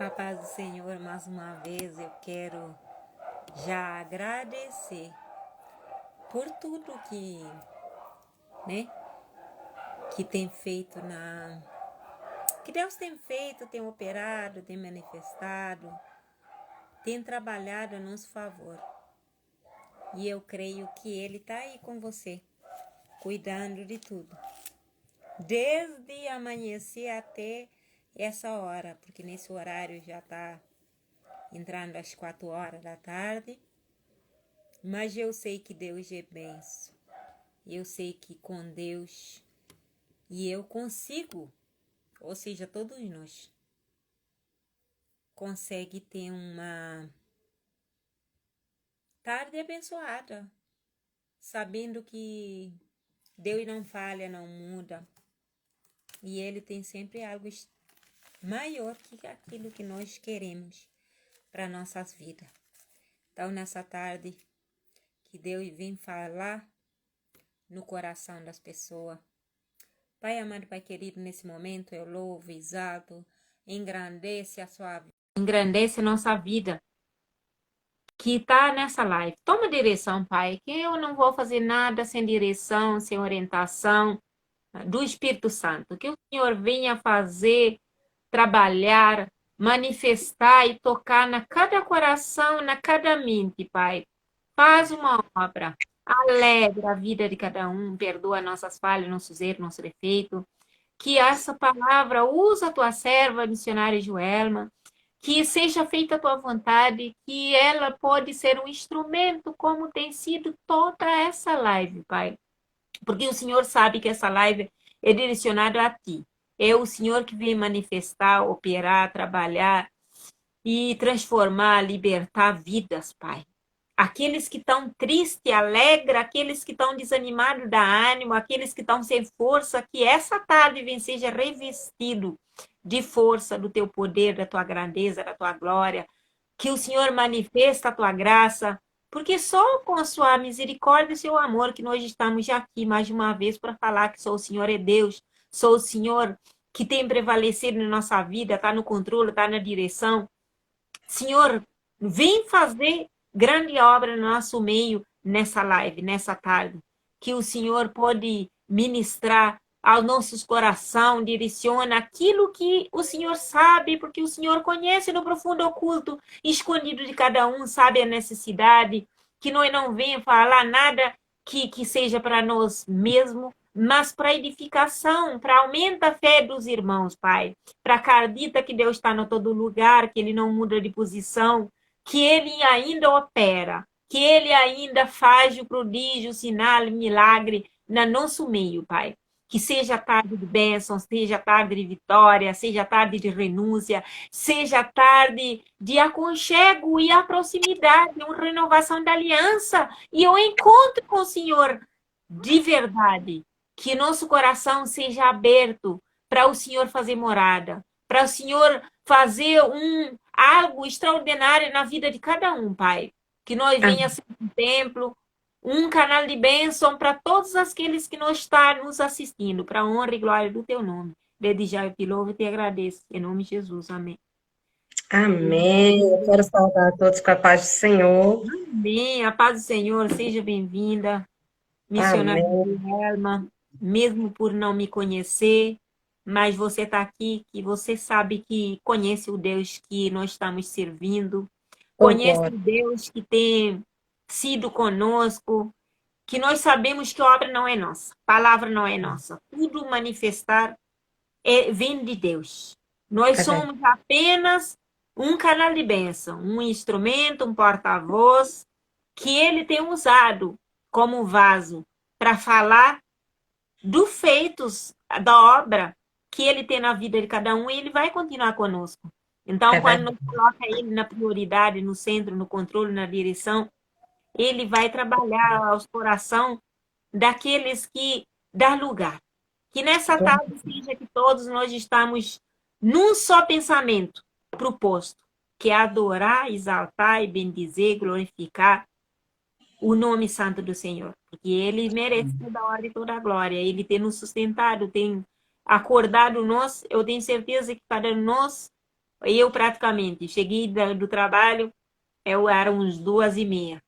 A paz do Senhor, mais uma vez eu quero já agradecer por tudo que tem feito que Deus tem feito, tem operado, tem manifestado, tem trabalhado a nosso favor. E eu creio que Ele está aí com você, cuidando de tudo. Desde amanhecer até essa hora, porque nesse horário já está entrando às 4 horas da tarde. Mas eu sei que Deus é benção. Eu sei que com Deus e eu consigo, ou seja, todos nós consegue ter uma tarde abençoada, sabendo que Deus não falha, não muda. E Ele tem sempre algo maior que aquilo que nós queremos para nossas vidas. Então, nessa tarde, que Deus vem falar no coração das pessoas. Pai amado, Pai querido, nesse momento eu louvo, exalto, engrandece a nossa vida que está nessa live. Toma direção, Pai, que eu não vou fazer nada sem direção, sem orientação do Espírito Santo. Que o Senhor venha fazer, trabalhar, manifestar e tocar na cada coração, na cada mente, Pai. Faz uma obra, alegra a vida de cada um, perdoa nossas falhas, nossos erros, nosso defeito. Que essa palavra usa a tua serva, missionária Joelma, que seja feita a tua vontade, que ela pode ser um instrumento, como tem sido toda essa live, Pai. Porque o Senhor sabe que essa live é direcionada a ti. É o Senhor que vem manifestar, operar, trabalhar e transformar, libertar vidas, Pai. Aqueles que estão tristes, alegres, aqueles que estão desanimados, dá ânimo, aqueles que estão sem força, que essa tarde seja revestido de força do teu poder, da tua grandeza, da tua glória, que o Senhor manifesta a tua graça, porque só com a sua misericórdia e seu amor que nós estamos aqui mais uma vez para falar que só o Senhor é Deus, só o Senhor que tem prevalecido na nossa vida, está no controle, está na direção. Senhor, vem fazer grande obra no nosso meio nessa live, nessa tarde. Que o Senhor pode ministrar aos nossos corações, direciona aquilo que o Senhor sabe, porque o Senhor conhece no profundo oculto, escondido de cada um, sabe a necessidade, que nós não venha falar nada que seja para nós mesmos, mas para edificação, para aumentar a fé dos irmãos, Pai. Para acredita que Deus está em todo lugar, que Ele não muda de posição, que Ele ainda opera, que Ele ainda faz o prodígio, o sinal, o milagre no nosso meio, Pai. Que seja tarde de bênção, seja tarde de vitória, seja tarde de renúncia, seja tarde de aconchego e a proximidade, uma renovação da aliança e o encontro com o Senhor de verdade. Que nosso coração seja aberto para o Senhor fazer morada, para o Senhor fazer algo extraordinário na vida de cada um, Pai. Que nós venha ser um templo, um canal de bênção para todos aqueles que não estão nos assistindo, para a honra e glória do teu nome. Desde já eu te louvo e te agradeço. Em nome de Jesus, amém. Amém. Eu quero saudar a todos com a paz do Senhor. Amém. A paz do Senhor, seja bem-vinda. Missionária Amém. Elma, mesmo por não me conhecer, mas você está aqui, que você sabe que conhece o Deus que nós estamos servindo, conhece Concordo. o Deus que tem sido conosco, que nós sabemos que a obra não é nossa, a palavra não é nossa, tudo manifestar vem de Deus. Nós É verdade. somos apenas um canal de bênção, um instrumento, um porta-voz que ele tem usado como vaso para falar dos feitos da obra que ele tem na vida de cada um e ele vai continuar conosco. É Então, quando verdade. nós coloca ele na prioridade, no centro, no controle, na direção, ele vai trabalhar aos coração daqueles que dá lugar. Que nessa tarde seja que todos nós estamos num só pensamento proposto, que é adorar, exaltar e bendizer, glorificar o nome santo do Senhor, porque Ele merece toda a honra e toda a glória. Ele tem nos sustentado, tem acordado nós. Eu tenho certeza que cada nós Eu praticamente cheguei do trabalho, eram uns 2h30.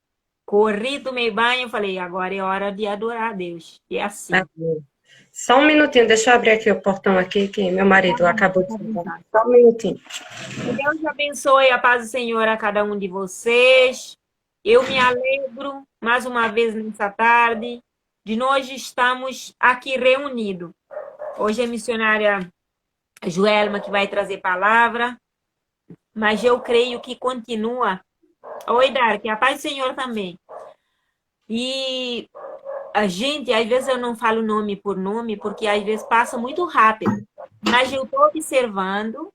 Corri, tomei banho, falei, agora é hora de adorar a Deus. E é assim. Amém. Só um minutinho, deixa eu abrir aqui o portão aqui, que meu Tá marido bom, acabou de tá chegar. bom. Só um minutinho. Que Deus abençoe a paz do Senhor a cada um de vocês. Eu me alegro mais uma vez nessa tarde de nós estamos aqui reunidos. Hoje é a missionária Joelma que vai trazer palavra, mas eu creio que continua. Oi, Dar, que a paz do Senhor também. E a gente, às vezes eu não falo nome por nome, porque às vezes passa muito rápido. Mas eu estou observando.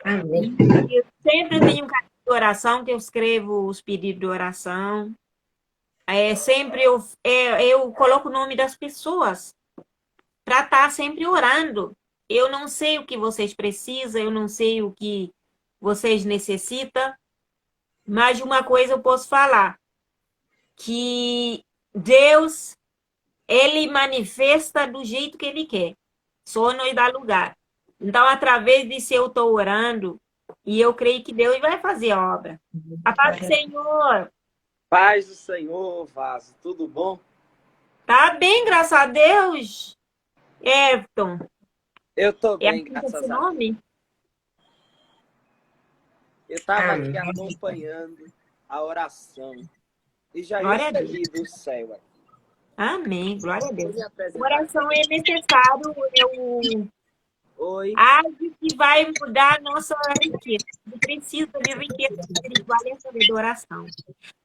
Amém. E eu sempre tenho um caderno de oração que eu escrevo os pedidos de oração. Sempre eu coloco o nome das pessoas para estar sempre orando. Eu não sei o que vocês precisam, eu não sei o que vocês necessitam, mas uma coisa eu posso falar, que Deus, ele manifesta do jeito que ele quer. Só nós dá lugar. Então, através disso eu estou orando e eu creio que Deus vai fazer a obra. A paz do Senhor. Paz do Senhor, Vaso. Tudo bom? Tá bem, graças a Deus. Everton. Eu tô É bem, assim graças esse a Deus. nome? Eu estava Amém. aqui acompanhando a oração e já Glória a Deus. recebi do céu aqui. Amém. Glória a Vou Deus. me apresentar. Oração é necessário, é o Oi. algo que vai mudar a nossa riqueza. Não precisa de riqueza espiritual é saber de oração.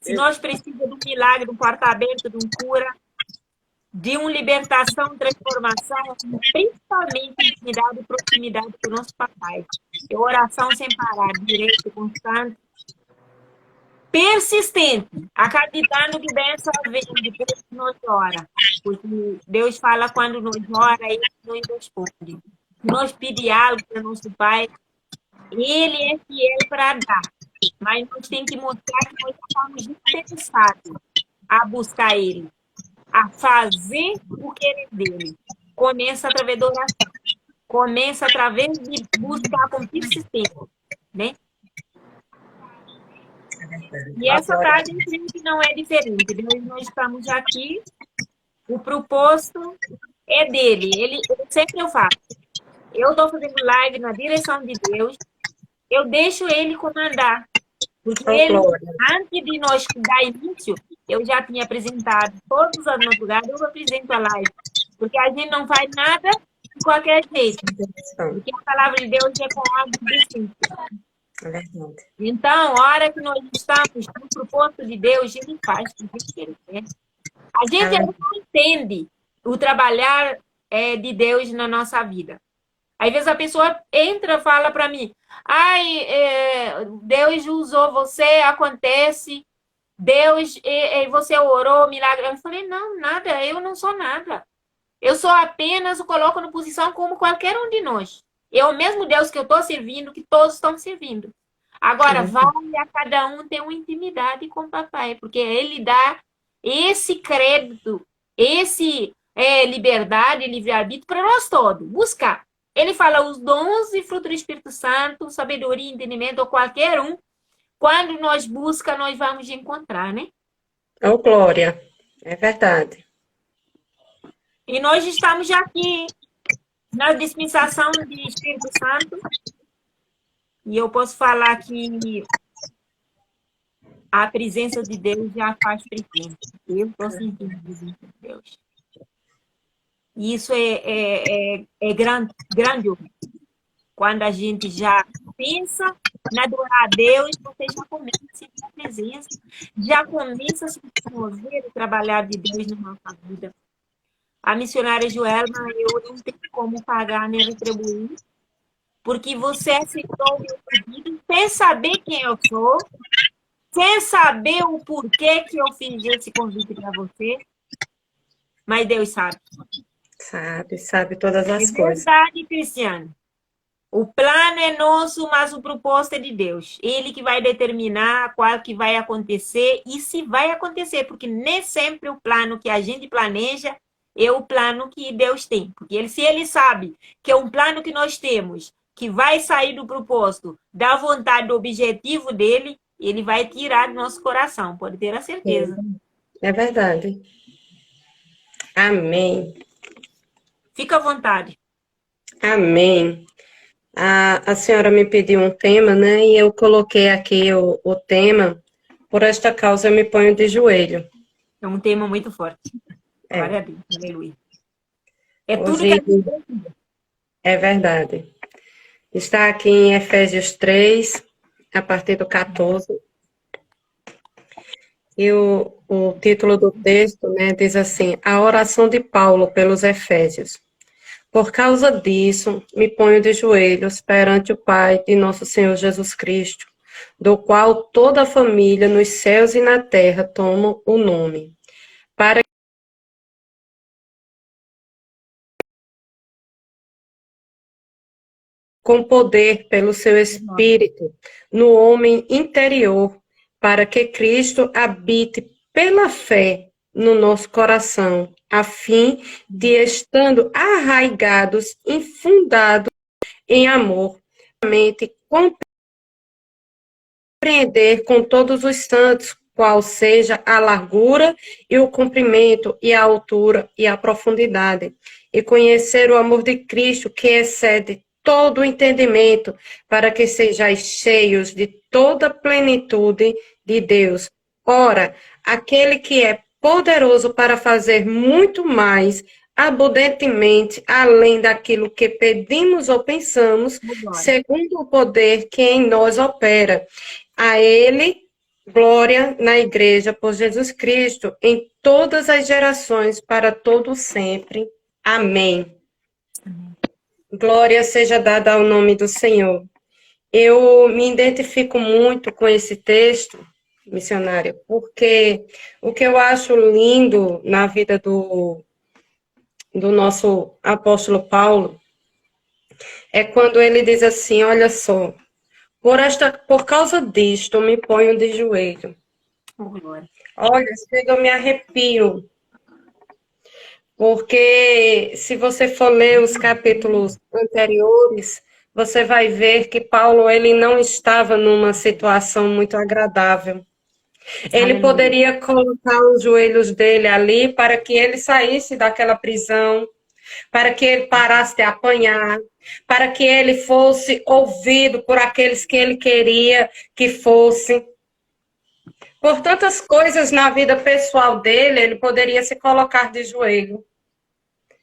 Se nós precisamos de um milagre, de um porta aberto, de um cura, de uma libertação, transformação, principalmente intimidade e proximidade com o nosso papai. É oração sem parar, direito, constante, persistente, acreditando que bênção vem depois que nós ora. Porque Deus fala quando nós ora, Ele nos responde. Se nós pedir algo para nosso Pai, Ele é fiel para dar. Mas nós temos que mostrar que nós estamos interessados a buscar Ele, a fazer o querer dele. Começa através da oração. Começa através de buscar com persistência, né? E essa tarde, eu creio que não é diferente. Nós estamos aqui, o propósito é dele. Sempre eu faço. Eu estou fazendo live na direção de Deus, eu deixo ele comandar. Porque ele, antes de nós dar início, eu já tinha apresentado todos os madrugadas, eu apresento a live. Porque a gente não faz nada de qualquer jeito. Porque a palavra de Deus é com algo distinto. É verdade. Então, a hora que nós estamos no propósito de Deus, ele faz o que ele quer. A gente não entende o trabalhar de Deus na nossa vida. Às vezes a pessoa entra e fala para mim, Deus usou você, acontece, Deus, você orou, milagre. Eu falei, não, nada, eu não sou nada. Eu sou apenas, o coloco na posição como qualquer um de nós. É o mesmo Deus que eu estou servindo, que todos estão servindo. Agora, vale a cada um ter uma intimidade com o papai, porque ele dá esse crédito, esse liberdade, livre-arbítrio para nós todos, buscar. Ele fala os dons e frutos do Espírito Santo, sabedoria, entendimento, ou qualquer um. Quando nós buscamos, nós vamos encontrar, né? Oh, glória. É verdade. E nós estamos aqui na dispensação do Espírito Santo. E eu posso falar que a presença de Deus já faz presente. Eu estou sentindo a presença de Deus. E isso é grandioso. Quando a gente já pensa na adorar a Deus, você já começa a sentir a presença, já começa a se mover o trabalhar de Deus na nossa vida. A missionária Joelma, eu não tenho como pagar nem retribuir, porque você aceitou o meu pedido sem saber quem eu sou, sem saber o porquê que eu fiz esse convite para você, mas Deus sabe. Sabe todas as coisas. É verdade, Cristiano. O plano é nosso, mas o propósito é de Deus. Ele que vai determinar qual que vai acontecer e se vai acontecer, porque nem sempre o plano que a gente planeja é o plano que Deus tem. Porque se ele sabe que é um plano que nós temos, que vai sair do propósito, da vontade, do objetivo dele, ele vai tirar do nosso coração, pode ter a certeza. É verdade. Amém. Fica à vontade. Amém. A senhora me pediu um tema, né? E eu coloquei aqui o tema. Por esta causa eu me ponho de joelho. É um tema muito forte. É. Glória a Deus. Aleluia. É tudo Hoje que a gente precisa. é verdade. Está aqui em Efésios 3, a partir do 14. E o título do texto, né, diz assim: A oração de Paulo pelos Efésios. Por causa disso, me ponho de joelhos perante o Pai de nosso Senhor Jesus Cristo, do qual toda a família nos céus e na terra toma o nome, para com poder pelo seu Espírito no homem interior, para que Cristo habite pela fé no nosso coração, a fim de, estando arraigados, infundados em amor, compreender com todos os santos qual seja a largura e o comprimento e a altura e a profundidade, e conhecer o amor de Cristo que excede todo o entendimento, para que sejais cheios de toda a plenitude de Deus. Ora, aquele que é poderoso para fazer muito mais abundantemente além daquilo que pedimos ou pensamos, segundo o poder que em nós opera. A Ele, glória na Igreja por Jesus Cristo, em todas as gerações, para todo sempre. Amém. Glória seja dada ao nome do Senhor. Eu me identifico muito com esse texto, missionária, porque o que eu acho lindo na vida do nosso apóstolo Paulo é quando ele diz assim: olha só, por causa disto, eu me ponho de joelho. Olha, chega, eu me arrepio. Porque se você for ler os capítulos anteriores, você vai ver que Paulo ele não estava numa situação muito agradável. Ele poderia colocar os joelhos dele ali para que ele saísse daquela prisão, para que ele parasse de apanhar, para que ele fosse ouvido por aqueles que ele queria que fosse. Por tantas coisas na vida pessoal dele, ele poderia se colocar de joelho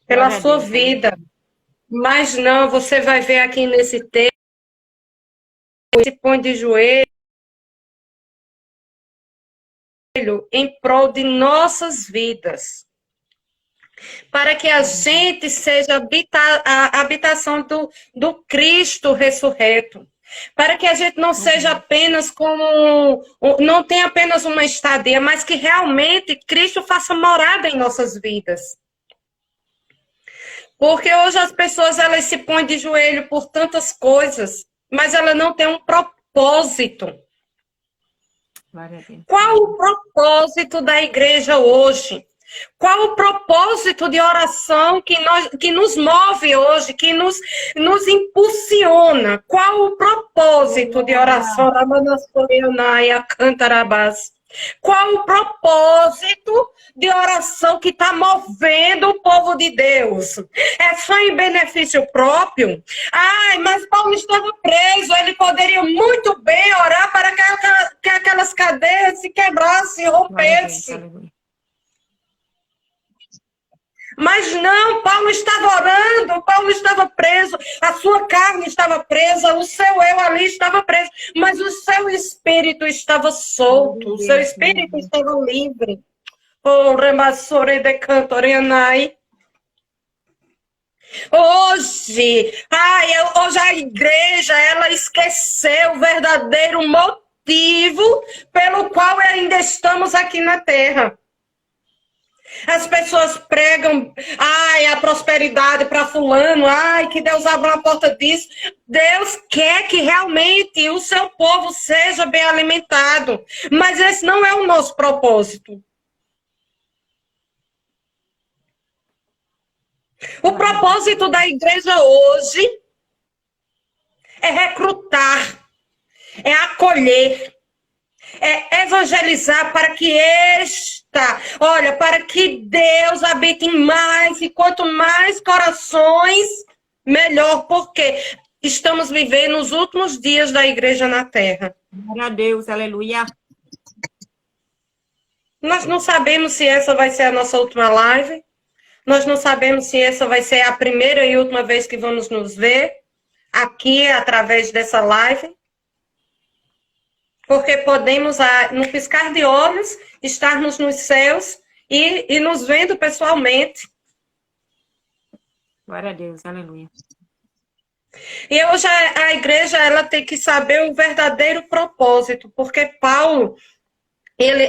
pela sua vida. Mas não, você vai ver aqui nesse texto, se põe de joelho em prol de nossas vidas, para que a gente seja a habitação do Cristo ressurreto, para que a gente não seja apenas como, não tenha apenas uma estadia, mas que realmente Cristo faça morada em nossas vidas. Porque hoje as pessoas elas se põem de joelho por tantas coisas, mas ela não tem um propósito. Qual o propósito da igreja hoje? Qual o propósito de oração que nos move hoje, que nos impulsiona? Qual o propósito de oração? Qual o propósito de oração que está movendo o povo de Deus? É só em benefício próprio? Ai, mas Paulo estava preso, ele poderia muito bem orar para que aquelas cadeias se quebrassem, rompessem. Mas não, Paulo estava orando, Paulo estava preso, a sua carne estava presa, o seu eu ali estava preso, mas o seu espírito estava solto, o seu espírito estava livre. Oh, remassore de cantorianai. Hoje a igreja, ela esqueceu o verdadeiro motivo pelo qual ainda estamos aqui na terra. As pessoas pregam, a prosperidade para fulano, que Deus abra a porta disso. Deus quer que realmente o seu povo seja bem alimentado, mas esse não é o nosso propósito. O propósito da igreja hoje é recrutar, é acolher, é evangelizar para que para que Deus habite em mais, e quanto mais corações, melhor, porque estamos vivendo os últimos dias da igreja na terra. Glória a Deus, aleluia. Nós não sabemos se essa vai ser a nossa última live, nós não sabemos se essa vai ser a primeira e última vez que vamos nos ver aqui através dessa live, porque podemos, no piscar de olhos, estarmos nos céus e nos vendo pessoalmente. Glória a Deus, aleluia. E hoje a igreja ela tem que saber o verdadeiro propósito, porque Paulo,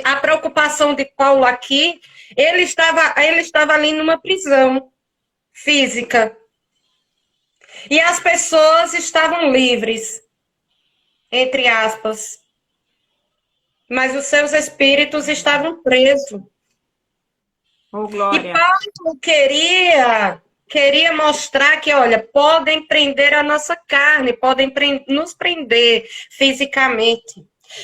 a preocupação de Paulo aqui, ele estava ali numa prisão física. E as pessoas estavam livres, entre aspas. Mas os seus espíritos estavam presos. Oh, glória. E Paulo queria mostrar que, olha, podem prender a nossa carne, podem nos prender fisicamente.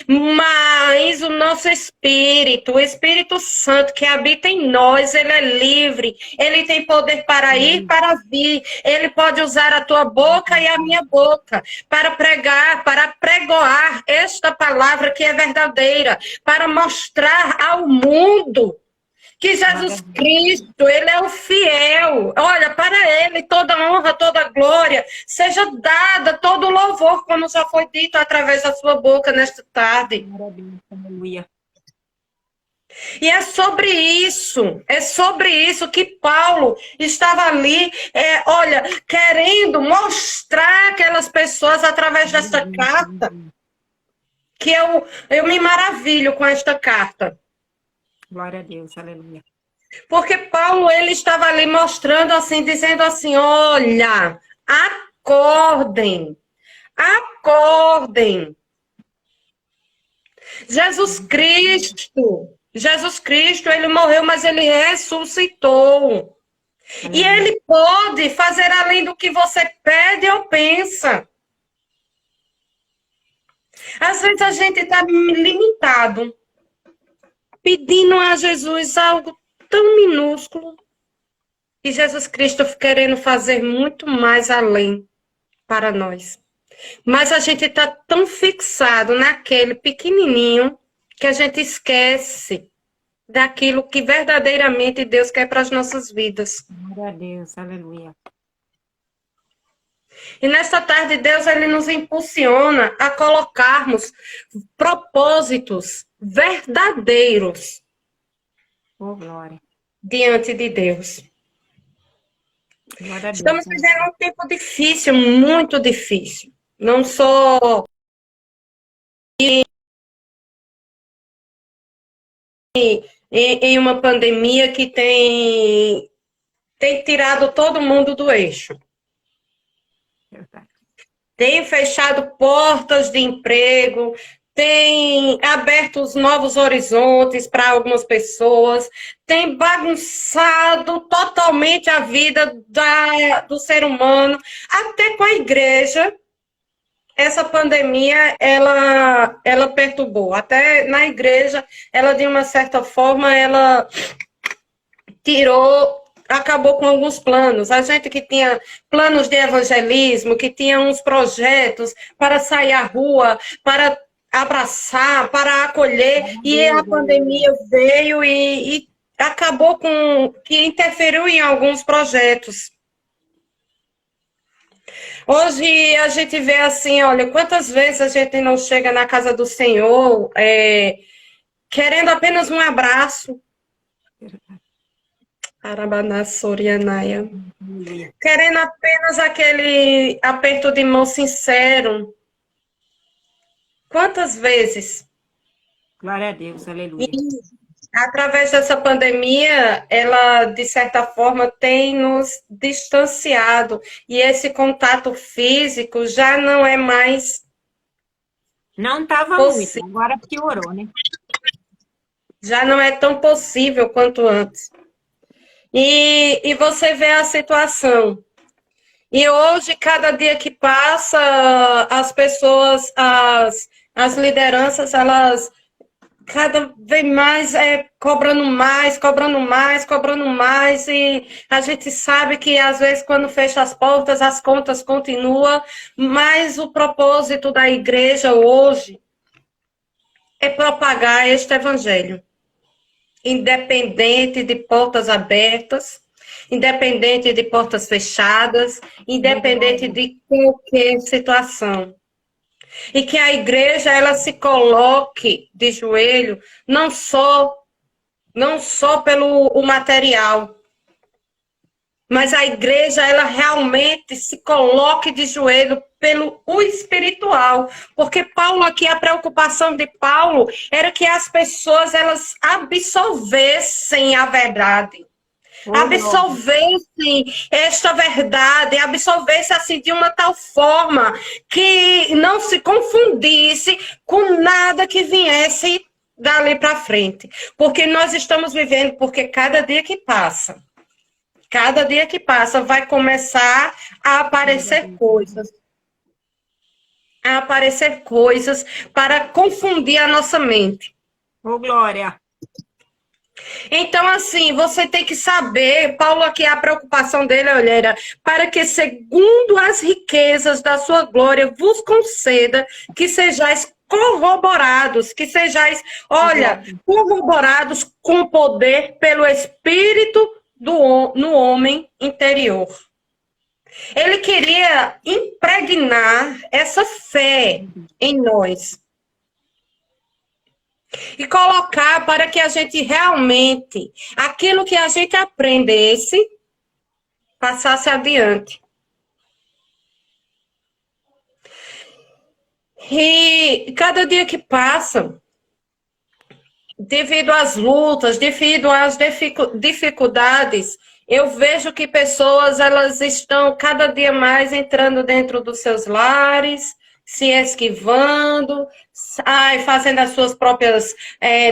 Mas o nosso espírito, o Espírito Santo que habita em nós, ele é livre, ele tem poder para ir, para vir, ele pode usar a tua boca e a minha boca para pregar, para pregoar esta palavra que é verdadeira, para mostrar ao mundo que Jesus Cristo, ele é o fiel. Olha, para ele toda honra, toda glória seja dada, todo louvor, como já foi dito através da sua boca nesta tarde. Aleluia. E é sobre isso que Paulo estava ali, querendo mostrar aquelas pessoas através desta carta, que eu me maravilho com esta carta. Glória a Deus, aleluia. Porque Paulo, ele estava ali mostrando assim, dizendo assim, olha, acordem. Jesus Cristo, ele morreu, mas ele ressuscitou. E ele pode fazer além do que você pede ou pensa. Às vezes a gente está limitado, pedindo a Jesus algo tão minúsculo, e Jesus Cristo querendo fazer muito mais além para nós. Mas a gente está tão fixado naquele pequenininho que a gente esquece daquilo que verdadeiramente Deus quer para as nossas vidas. Glória a Deus, aleluia. E nesta tarde, Deus ele nos impulsiona a colocarmos propósitos verdadeiros Oh, glória. diante de Deus. Glória a Deus. Estamos vivendo um tempo difícil, muito difícil. Não só em uma pandemia que tem tirado todo mundo do eixo. Verdade. Tem fechado portas de emprego, tem aberto os novos horizontes para algumas pessoas, tem bagunçado totalmente a vida do ser humano, até com a igreja. Essa pandemia, ela perturbou. Até na igreja, ela, de uma certa forma, ela acabou com alguns planos. A gente que tinha planos de evangelismo, que tinha uns projetos para sair à rua, para abraçar, para acolher, e a pandemia veio e acabou que interferiu em alguns projetos. Hoje a gente vê assim, olha, quantas vezes a gente não chega na casa do Senhor querendo apenas um abraço. Arabanassorianaia. Querendo apenas aquele aperto de mão sincero. Quantas vezes? Glória a Deus, aleluia. Através dessa pandemia, ela, de certa forma, tem nos distanciado. E esse contato físico já não é mais Não estava muito, agora piorou, né? Já não é tão possível quanto antes. E você vê a situação. E hoje, cada dia que passa, as pessoas, as lideranças, elas cada vez mais cobrando mais, cobrando mais, cobrando mais, e a gente sabe que às vezes quando fecha as portas, as contas continuam, mas o propósito da igreja hoje é propagar este evangelho, independente de portas abertas, independente de portas fechadas, independente de qualquer situação. E que a igreja ela se coloque de joelho não só pelo o material, mas a igreja ela realmente se coloque de joelho pelo o espiritual, porque Paulo aqui, a preocupação de Paulo era que as pessoas elas absorvessem a verdade. Absorvessem esta verdade, absorvessem assim de uma tal forma que não se confundisse com nada que viesse dali para frente. Porque nós estamos vivendo, porque cada dia que passa, vai começar a aparecer coisas. A aparecer coisas para confundir a nossa mente. Ô, Glória. Então, assim, você tem que saber, Paulo aqui, a preocupação dele, olha, era para que, segundo as riquezas da sua glória, vos conceda que sejais corroborados, corroborados com poder pelo Espírito no homem interior. Ele queria impregnar essa fé em nós. E colocar para que a gente realmente, aquilo que a gente aprendesse, passasse adiante. E cada dia que passa, devido às lutas, devido às dificuldades, eu vejo que pessoas elas estão cada dia mais entrando dentro dos seus lares, se esquivando, fazendo as suas próprias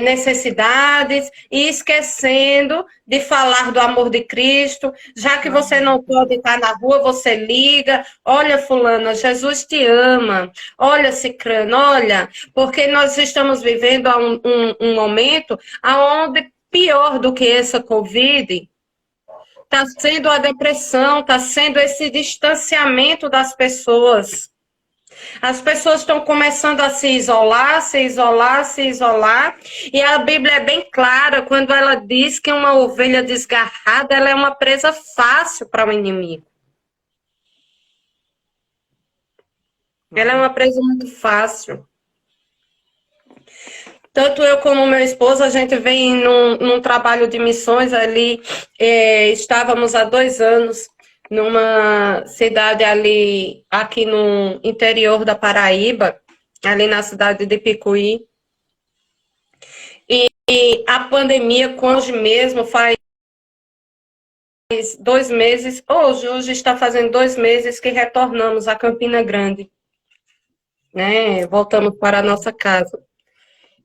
necessidades e esquecendo de falar do amor de Cristo. Já que você não pode estar na rua, você liga, olha fulana, Jesus te ama, olha cicrano, olha, porque nós estamos vivendo um momento onde pior do que essa Covid está sendo a depressão, está sendo esse distanciamento das pessoas. As pessoas estão começando a se isolar, e a Bíblia é bem clara quando ela diz que uma ovelha desgarrada ela é uma presa fácil para o inimigo. Ela é uma presa muito fácil. Tanto eu como meu esposo, a gente vem num trabalho de missões ali, estávamos há 2 anos numa cidade ali, aqui no interior da Paraíba, ali na cidade de Picuí. E a pandemia, hoje mesmo, faz 2 meses, hoje está fazendo 2 meses que retornamos a Campina Grande, né? Voltamos para a nossa casa.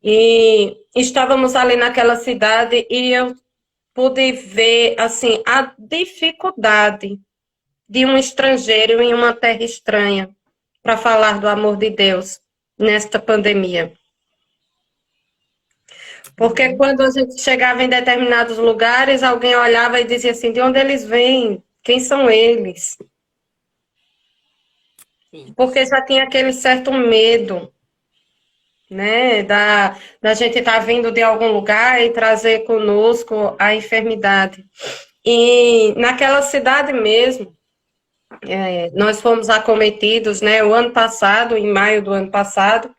E estávamos ali naquela cidade e eu pude ver, assim, a dificuldade de um estrangeiro em uma terra estranha para falar do amor de Deus nesta pandemia. Porque quando a gente chegava em determinados lugares, alguém olhava e dizia assim, de onde eles vêm? Quem são eles? Sim. Porque já tinha aquele certo medo, né, da gente estar vindo de algum lugar e trazer conosco a enfermidade. E naquela cidade mesmo, nós fomos acometidos, né, o ano passado, em maio do ano passado,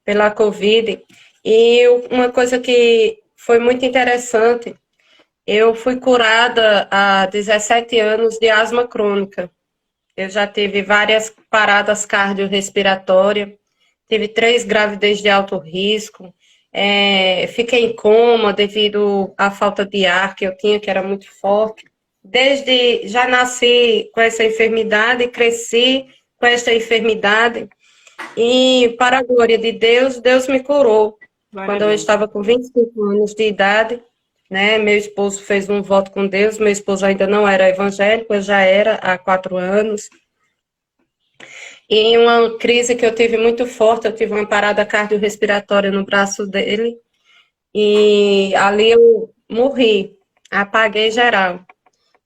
pela Covid. E uma coisa que foi muito interessante, eu fui curada há 17 anos de asma crônica. Eu já tive várias paradas cardiorrespiratórias, tive 3 gravidez de alto risco, fiquei em coma devido à falta de ar que eu tinha, que era muito forte. Já nasci com essa enfermidade, cresci com essa enfermidade, e para a glória de Deus, Deus me curou. Quando eu estava com 25 anos de idade, né? Meu esposo fez um voto com Deus, meu esposo ainda não era evangélico, eu já era há 4 anos. E em uma crise que eu tive muito forte, eu tive uma parada cardiorrespiratória no braço dele, e ali eu morri, apaguei geral.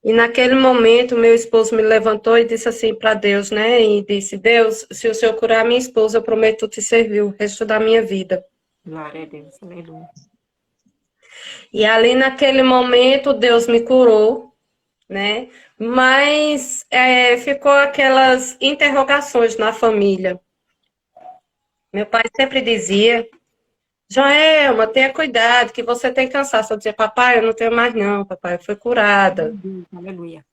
E naquele momento, meu esposo me levantou e disse assim para Deus, né? E disse: Deus, se o Senhor curar minha esposa, eu prometo te servir o resto da minha vida. Glória a Deus, aleluia. E ali naquele momento, Deus me curou, né? Mas ficou aquelas interrogações na família. Meu pai sempre dizia: Joelma, tenha cuidado, que você tem cansaço. Eu dizia: papai, eu não tenho mais não, papai, eu fui curada. Aleluia.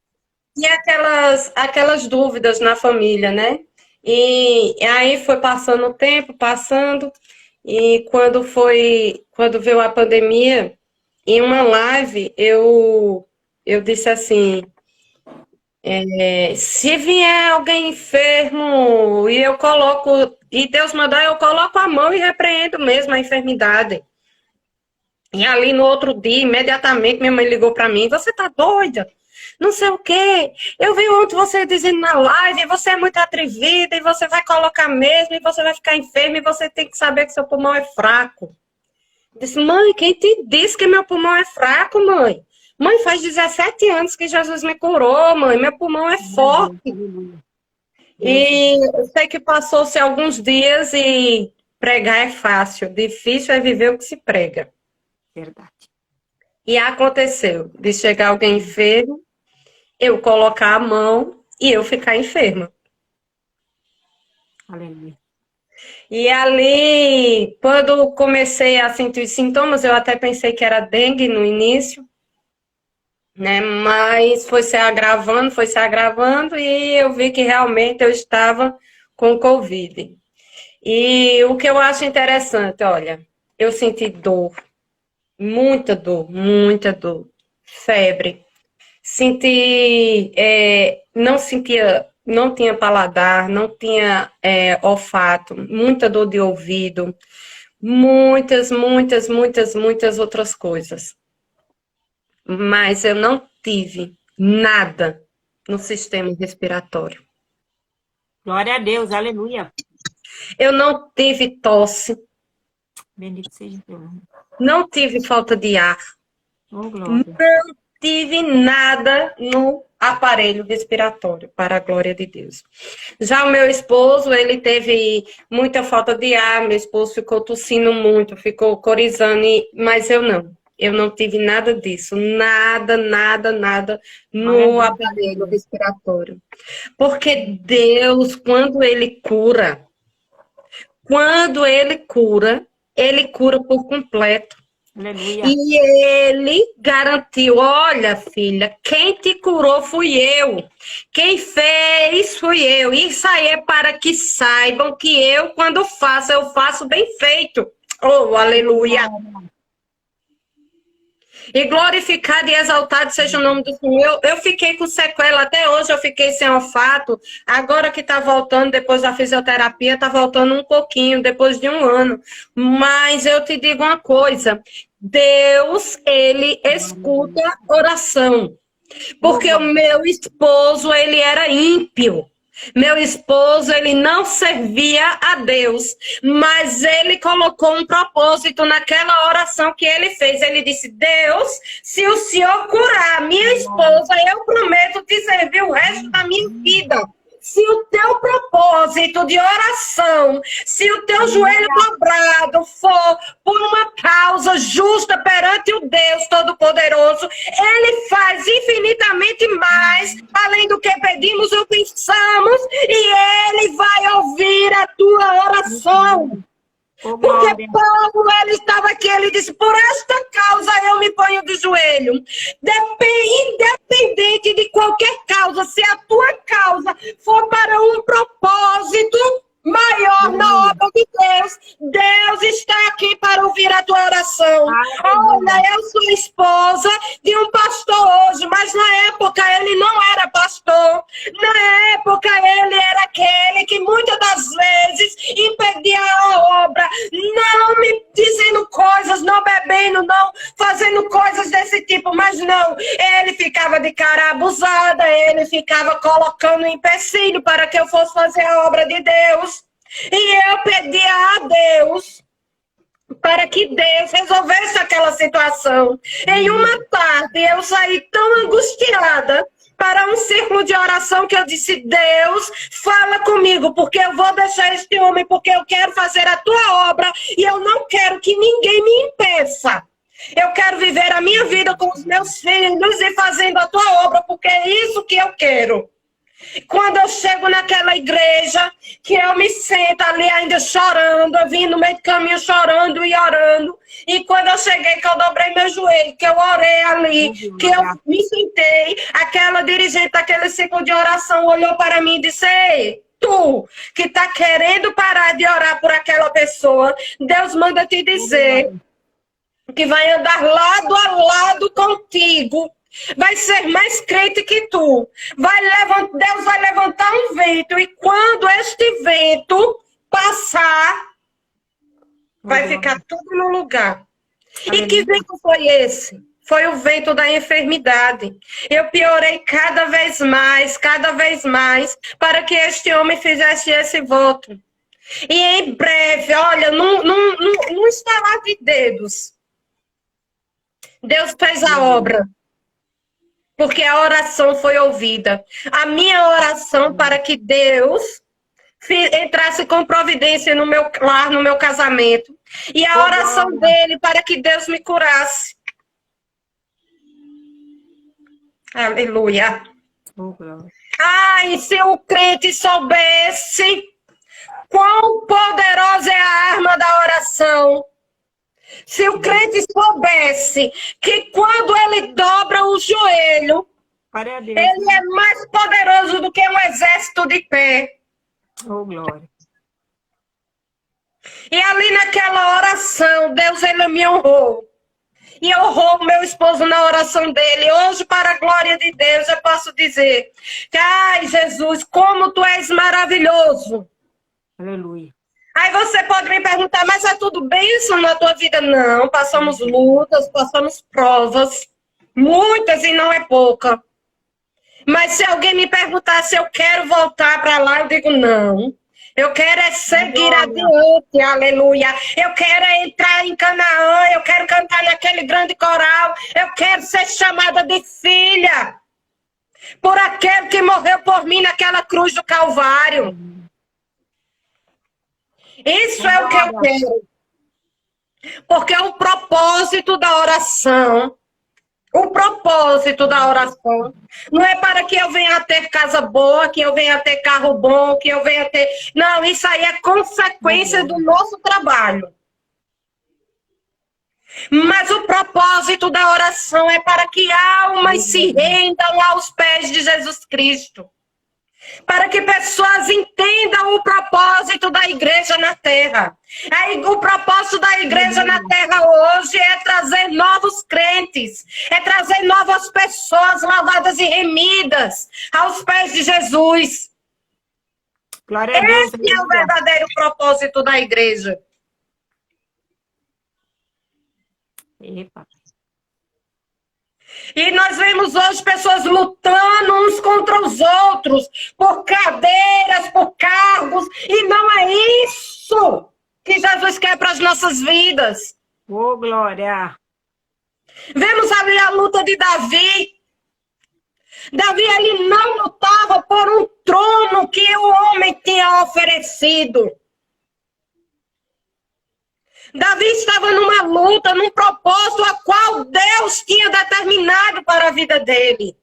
E aquelas dúvidas na família, né? E aí foi passando o tempo, passando, e quando veio a pandemia, em uma live, eu disse assim, se vier alguém enfermo, e Deus mandar, eu coloco a mão e repreendo mesmo a enfermidade. E ali no outro dia, imediatamente, minha mãe ligou para mim: você tá doida? Não sei o quê. Eu vi ontem você dizendo na live, você é muito atrevida, e você vai colocar mesmo, e você vai ficar enferma, e você tem que saber que seu pulmão é fraco. Eu disse: mãe, quem te disse que meu pulmão é fraco, mãe? Mãe, faz 17 anos que Jesus me curou, mãe, meu pulmão é forte. E eu sei que passou-se alguns dias e pregar é fácil, difícil é viver o que se prega. Verdade. E aconteceu de chegar alguém enfermo, eu colocar a mão e eu ficar enferma. Aleluia. E ali, quando comecei a sentir os sintomas, eu até pensei que era dengue no início, né? Mas foi se agravando e eu vi que realmente eu estava com Covid. E o que eu acho interessante, olha, eu senti muita dor, febre. Não tinha paladar, não tinha olfato, muita dor de ouvido, muitas outras coisas. Mas eu não tive nada no sistema respiratório. Glória a Deus, aleluia. Eu não tive tosse, Bendito seja teu nome. não tive falta de ar, Oh, glória. tive nada no aparelho respiratório, para a glória de Deus. Já o meu esposo, ele teve muita falta de ar, meu esposo ficou tossindo muito, ficou corizando, mas eu não. Eu não tive nada disso, nada no aparelho respiratório. Porque Deus, ele cura por completo. Aleluia. E ele garantiu: olha, filha, quem te curou fui eu. Quem fez fui eu. Isso aí é para que saibam que eu, quando faço, eu faço bem feito. Oh, aleluia. E glorificado e exaltado seja o nome do Senhor. Eu fiquei com sequela, até hoje eu fiquei sem olfato. Agora que tá voltando, depois da fisioterapia, tá voltando um pouquinho, depois de 1 ano. Mas eu te digo uma coisa: Deus, ele escuta oração. Porque o meu esposo, ele era ímpio. Meu esposo, ele não servia a Deus, mas ele colocou um propósito naquela oração que ele fez. Ele disse: Deus, se o Senhor curar minha esposa, eu prometo te servir o resto da minha vida. Se o teu propósito de oração, se o teu joelho dobrado for por uma causa justa perante o Deus Todo-Poderoso, ele faz infinitamente mais, além do que pedimos ou pensamos, e ele vai ouvir a tua oração. Porque Paulo, ele estava aqui, ele disse: por esta causa eu me ponho de joelho. Independente de qualquer causa, se a tua causa for para um propósito maior na obra de Deus, Deus está aqui para ouvir a tua oração. Olha, eu sou esposa de um pastor hoje, mas na época ele não era pastor. Na época ele era aquele que muitas das vezes impedia a obra, não me dizendo coisas, não bebendo, não fazendo coisas desse ficava colocando empecilho para que eu fosse fazer a obra de Deus. E eu pedia a Deus para que Deus resolvesse aquela situação. Em uma tarde, eu saí tão angustiada para um círculo de oração que eu disse: Deus, fala comigo, porque eu vou deixar este homem, porque eu quero fazer a tua obra e eu não quero que ninguém me impeça. Eu quero viver a minha vida com os meus filhos e fazendo a tua obra, porque é isso que eu quero. Quando eu chego naquela igreja, que eu me sento ali ainda chorando, eu vim no meio do caminho chorando e orando. E quando eu cheguei, que eu dobrei meu joelho, que eu orei ali, que eu me sentei, aquela dirigente daquele ciclo de oração olhou para mim e disse: Ei, tu que está querendo parar de orar por aquela pessoa, Deus manda te dizer que vai andar lado a lado contigo. Vai ser mais crente que tu. Deus vai levantar um vento. E quando este vento passar, vai ficar tudo no lugar. E que vento foi esse? Foi o vento da enfermidade. Eu piorei cada vez mais, para que este homem fizesse esse voto. E em breve, olha, num estalar de dedos, Deus fez a obra. Porque a oração foi ouvida. A minha oração para que Deus entrasse com providência no meu lar, no meu casamento. E a oração dele para que Deus me curasse. Aleluia. Ai, se o crente soubesse quão poderosa é a arma da oração. Se o crente soubesse que quando ele dobra o joelho, ele é mais poderoso do que um exército de pé. Oh, glória. E ali naquela oração, Deus, ele me honrou. E honrou o meu esposo na oração dele. Hoje, para a glória de Deus, eu posso dizer que, ai, Jesus, como tu és maravilhoso. Aleluia. Aí você pode me perguntar, mas é tudo bênção na tua vida? Não, passamos lutas, passamos provas, muitas e não é pouca. Mas se alguém me perguntar se eu quero voltar para lá, eu digo não. Eu quero é seguir adiante, aleluia. Eu quero é entrar em Canaã, eu quero cantar naquele grande coral, eu quero ser chamada de filha por aquele que morreu por mim naquela cruz do Calvário. Isso é o que eu quero. Porque o propósito da oração, não é para que eu venha ter casa boa, que eu venha ter carro bom, que eu venha ter... Não, isso aí é consequência do nosso trabalho. Mas o propósito da oração é para que almas se rendam aos pés de Jesus Cristo. Para que pessoas entendam o propósito da igreja na terra. Aí, o propósito da igreja na terra hoje é trazer novos crentes, é trazer novas pessoas lavadas e remidas aos pés de Jesus. Glória a Deus. Esse é o verdadeiro propósito da igreja. Epa. E nós vemos hoje pessoas lutando uns contra os outros, por cadeiras, por cargos, e não é isso que Jesus quer para as nossas vidas. Oh, glória. Vemos ali a luta de Davi. Davi, ele não lutava por um trono que o homem tinha oferecido. Davi estava numa luta, num propósito a qual Deus tinha determinado para a vida dele.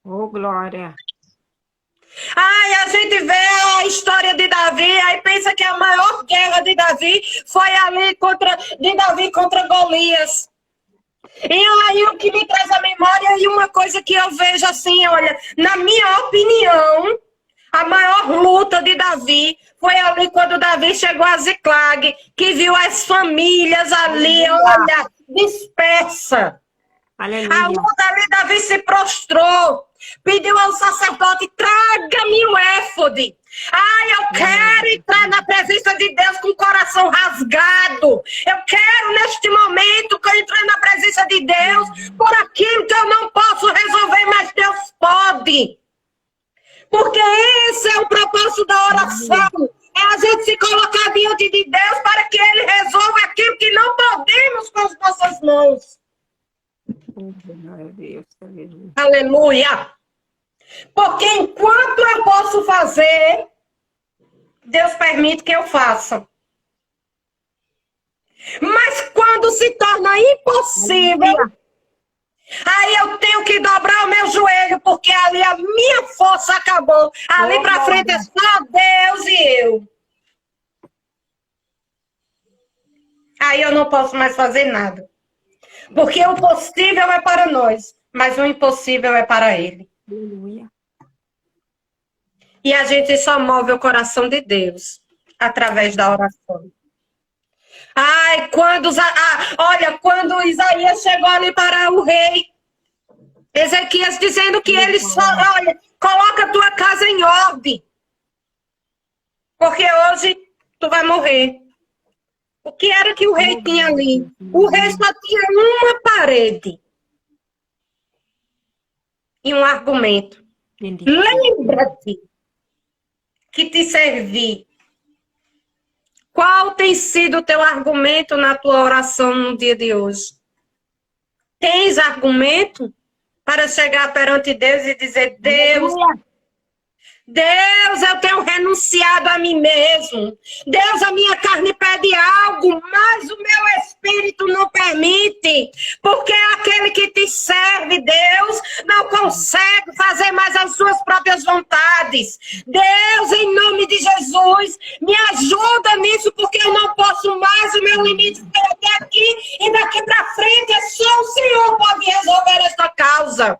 Oh, glória. Ai, a gente vê a história de Davi, aí pensa que a maior guerra de Davi foi ali de Davi contra Golias. E aí o que me traz à memória e uma coisa que eu vejo assim, olha, na minha opinião, a maior luta de Davi foi ali quando Davi chegou a Ziclag, que viu as famílias ali, olha, dispersa. Aleluia. A luta ali, Davi se prostrou, pediu ao sacerdote, traga-me o éfode. Ai, eu quero entrar na presença de Deus com o coração rasgado. Eu quero, neste momento, que eu entre na presença de Deus por aquilo que eu não posso resolver, mas Deus pode. Porque esse é o propósito da oração. É a gente se colocar diante de Deus para que Ele resolva aquilo que não podemos com as nossas mãos. Glória a Deus, aleluia. Aleluia! Porque enquanto eu posso fazer, Deus permite que eu faça. Mas quando se torna impossível, aí eu tenho que dobrar o meu joelho, porque ali a minha força acabou. Ali para frente é só Deus e eu. Aí eu não posso mais fazer nada. Porque o possível é para nós, mas o impossível é para Ele. Aleluia. E a gente só move o coração de Deus através da oração. Ai, olha, quando Isaías chegou ali para o rei, Ezequias dizendo que ele só, olha, coloca a tua casa em ordem, porque hoje tu vai morrer. O que era que o rei tinha ali? O rei só tinha uma parede e um argumento. Bendito. Lembra-te que te servi. Qual tem sido o teu argumento na tua oração no dia de hoje? Tens argumento para chegar perante Deus e dizer, Deus, eu tenho renunciado a mim mesmo. Deus, a minha carne pede algo, mas o meu espírito não permite. Porque aquele que te serve, Deus, não consegue fazer mais as suas próprias vontades. Deus, em nome de Jesus, me ajuda nisso, porque eu não posso mais, o meu limite foi até aqui, e daqui para frente é só o Senhor pode resolver esta causa.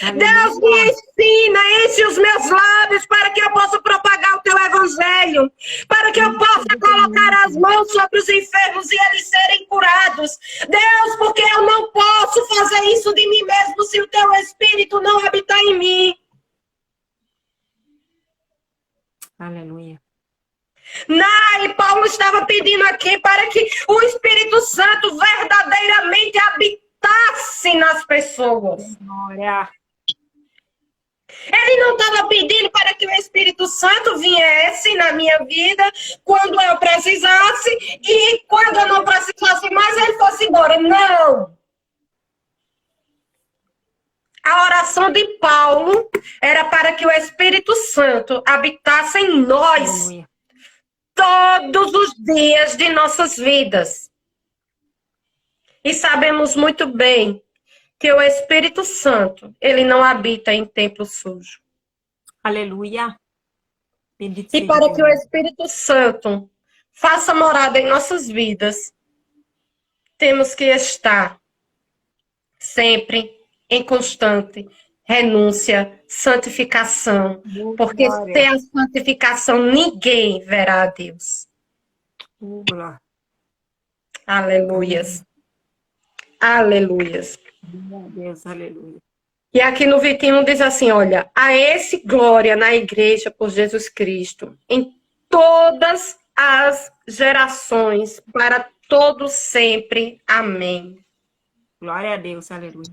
Deus me ensina, enche os meus lábios para que eu possa propagar o teu evangelho, para que eu possa colocar as mãos sobre os enfermos e eles serem curados. Deus, porque eu não posso fazer isso de mim mesmo se o teu espírito não habitar em mim. Aleluia. E Paulo estava pedindo aqui para que o Espírito Santo verdadeiramente habitasse nas pessoas. Glória. Ele não estava pedindo para que o Espírito Santo viesse na minha vida quando eu precisasse e quando eu não precisasse mais ele fosse embora. Não! A oração de Paulo era para que o Espírito Santo habitasse em nós Aleluia. todos os dias de nossas vidas. E sabemos muito bem que o Espírito Santo, ele não habita em templo sujo. Aleluia. Bendito E seja para que o Deus. Espírito Santo faça morada em nossas vidas, temos que estar sempre em constante renúncia, santificação. Porque Glória. sem a santificação, ninguém verá a Deus. Glória. Aleluias. Aleluias. Glória a Deus, aleluia. E aqui no 21 diz assim, olha, a esse glória na igreja por Jesus Cristo, em todas as gerações, para todos sempre. Amém. Glória a Deus, aleluia.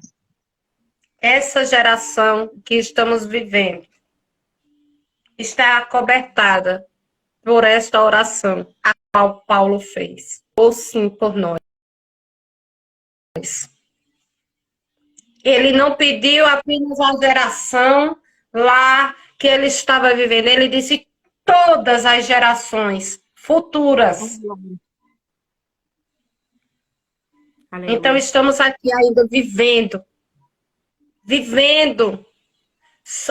Essa geração que estamos vivendo está acobertada por esta oração, a qual Paulo fez. Ou sim por nós. Ele não pediu apenas a geração lá que ele estava vivendo. Ele disse todas as gerações futuras. Aleluia. Então estamos aqui ainda vivendo.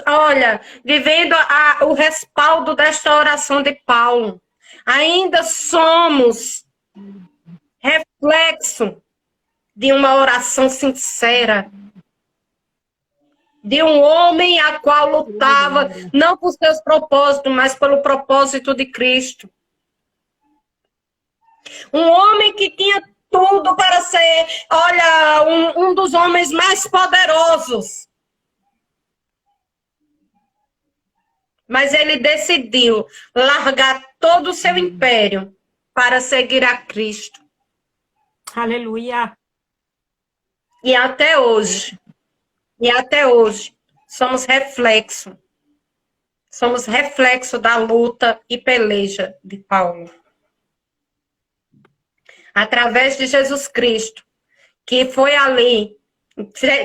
Olha, vivendo o respaldo desta oração de Paulo. Ainda somos reflexo de uma oração sincera, de um homem a qual lutava, não por seus propósitos, mas pelo propósito de Cristo. Um homem que tinha tudo para ser, olha, um dos homens mais poderosos. Mas ele decidiu largar todo o seu império para seguir a Cristo. Aleluia. E até hoje, somos reflexo Somos reflexo da luta e peleja de Paulo. Através de Jesus Cristo, que foi ali,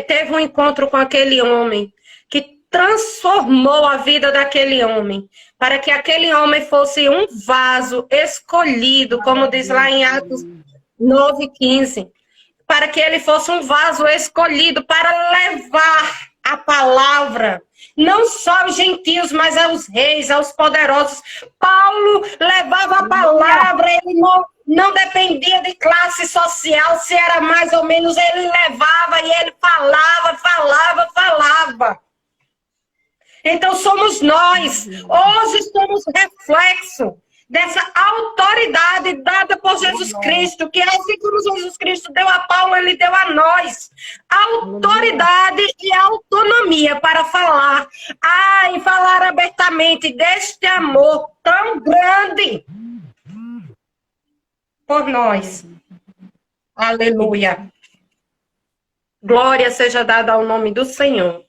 teve um encontro com aquele homem, que transformou a vida daquele homem, para que aquele homem fosse um vaso escolhido, como diz lá em Atos 9:15, para que ele fosse um vaso escolhido para levar a palavra, não só aos gentios, mas aos reis, aos poderosos. Paulo levava a palavra, ele não dependia de classe social, se era mais ou menos, ele levava e ele falava. Então somos nós, hoje somos reflexo dessa autoridade dada por Jesus Cristo, que assim como Jesus Cristo deu a Paulo, ele deu a nós autoridade e autonomia para falar, e falar abertamente deste amor tão grande por nós. Aleluia. Glória seja dada ao nome do Senhor.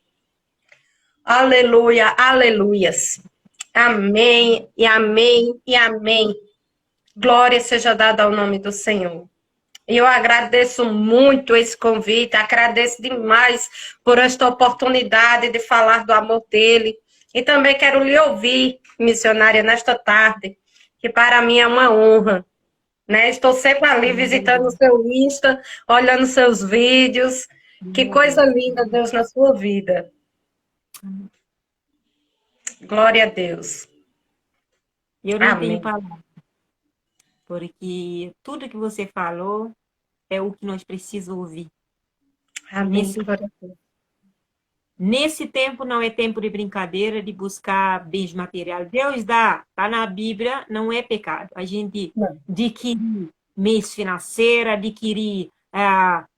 Aleluia, aleluias. Amém, e amém, e amém. Glória seja dada ao nome do Senhor. E eu agradeço muito esse convite, agradeço demais por esta oportunidade de falar do amor dele. E também quero lhe ouvir, missionária, nesta tarde, que para mim é uma honra. Né? Estou sempre ali visitando o seu Insta, olhando seus vídeos. Que coisa linda, Deus, na sua vida. Glória a Deus. Eu não Amém. tenho palavras, porque tudo que você falou é o que nós precisamos ouvir. Amém. Nesse, Glória a Deus. nesse tempo não é tempo de brincadeira, de buscar bens materiais. Deus dá, está na Bíblia, não é pecado. A gente adquirir meios financeiros, adquirir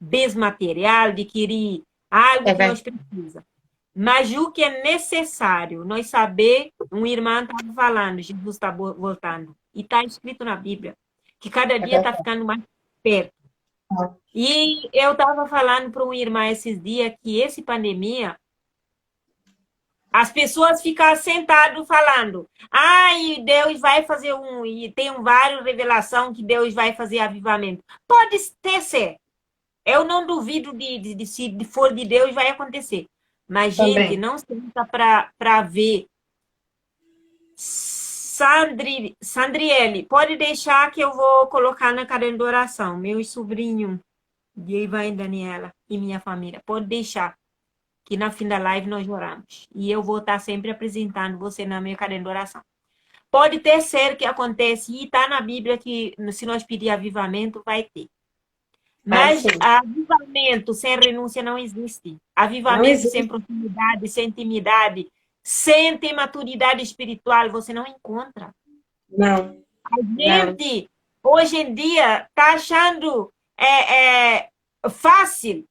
bens materiais, adquirir algo que nós precisamos. Mas o que é necessário, nós saber, um irmão estava falando, Jesus está voltando. E está escrito na Bíblia, que cada dia está ficando mais perto. E eu estava falando para um irmão esses dias que essa pandemia, as pessoas ficam sentadas falando, e Deus vai fazer e tem várias revelações que Deus vai fazer avivamento. Pode ter ser. Eu não duvido se for de Deus, vai acontecer. Mas, gente, não senta para ver. Sandriele, pode deixar que eu vou colocar na cadeira de oração. Meu sobrinho, Diva e Daniela, e minha família. Pode deixar que na fim da live nós oramos. E eu vou estar sempre apresentando você na minha cadeira de oração. Pode ter ser que acontece, e está na Bíblia que se nós pedir avivamento, vai ter. Mas avivamento sem renúncia não existe. Avivamento sem proximidade, sem intimidade, sem ter maturidade espiritual, você não encontra. Não. A gente, hoje em dia, está achando fácil.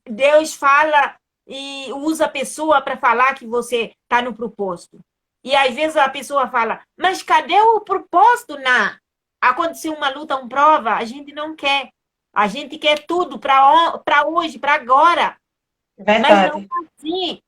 Deus fala e usa a pessoa para falar que você está no propósito. E às vezes a pessoa fala, mas cadê o propósito? Aconteceu uma luta, uma prova, a gente não quer. A gente quer tudo para hoje, para agora. Verdade. Mas não é assim.